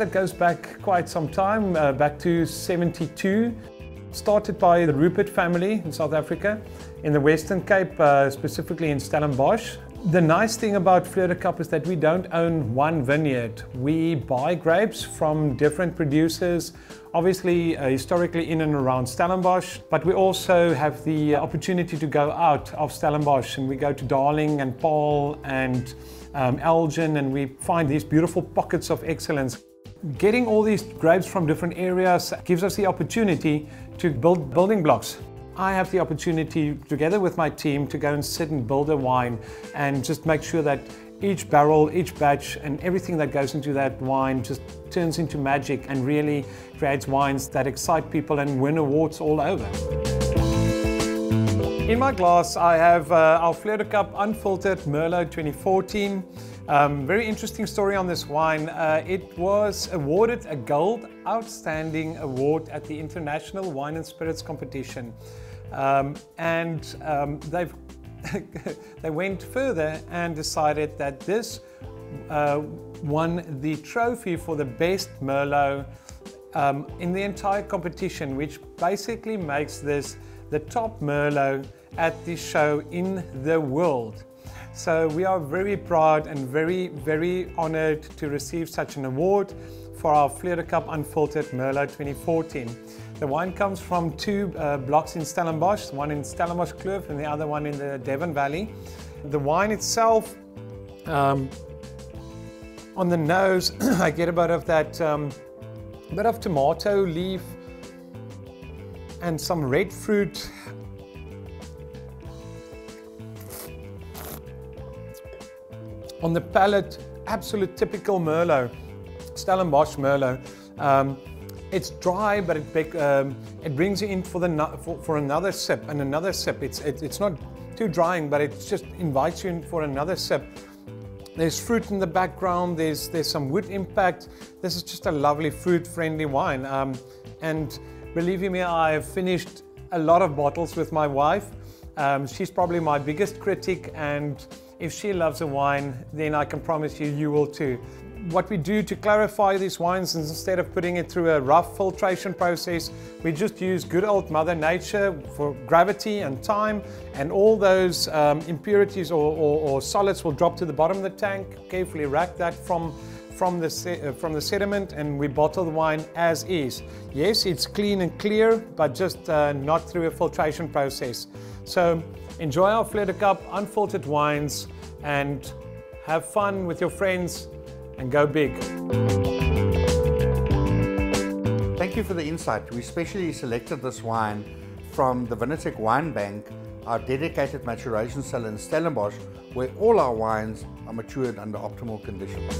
that goes back quite some time, back to 72. Started by the Rupert family in South Africa, in the Western Cape, specifically in Stellenbosch. The nice thing about Fleur is that we don't own one vineyard. We buy grapes from different producers, obviously historically in and around Stellenbosch, but we also have the opportunity to go out of Stellenbosch, and we go to Darling and Paarl and Elgin, and we find these beautiful pockets of excellence. Getting all these grapes from different areas gives us the opportunity to build building blocks. I have the opportunity, together with my team, to go and sit and build a wine and just make sure that each barrel, each batch, and everything that goes into that wine just turns into magic and really creates wines that excite people and win awards all over. In my glass, I have our Fleur Unfiltered Merlot 2014. Very interesting story on this wine. It was awarded a Gold Outstanding Award at the International Wine and Spirits Competition. They went further and decided that this won the trophy for the best Merlot in the entire competition, which basically makes this the top Merlot at the show in the world. So we are very proud and very honored to receive such an award for our Fleur Unfiltered Merlot 2014. The wine comes from two blocks in Stellenbosch, one in Stellenbosch Kloof and the other one in the Devon Valley. The wine itself, on the nose, I get a bit of that, bit of tomato leaf and some red fruit. On the palate, absolute typical Merlot, Stellenbosch Merlot. It's dry, but it brings you in for another sip and another sip. It's not too drying, but it just invites you in for another sip. There's fruit in the background. There's some wood impact. This is just a lovely fruit-friendly wine. And believe you me, I've finished a lot of bottles with my wife. She's probably my biggest critic, and if she loves a wine, then I can promise you, you will too. What we do to clarify these wines, instead of putting it through a rough filtration process, we just use good old Mother Nature for gravity and time, and all those impurities or solids will drop to the bottom of the tank. Carefully rack that from the sediment, and we bottle the wine as is. Yes, it's clean and clear, but just not through a filtration process. So enjoy our Fleur Unfiltered wines and have fun with your friends and go big. Thank you for the insight. We specially selected this wine from the Vinatec Wine Bank, our dedicated maturation cellar in Stellenbosch, where all our wines are matured under optimal conditions.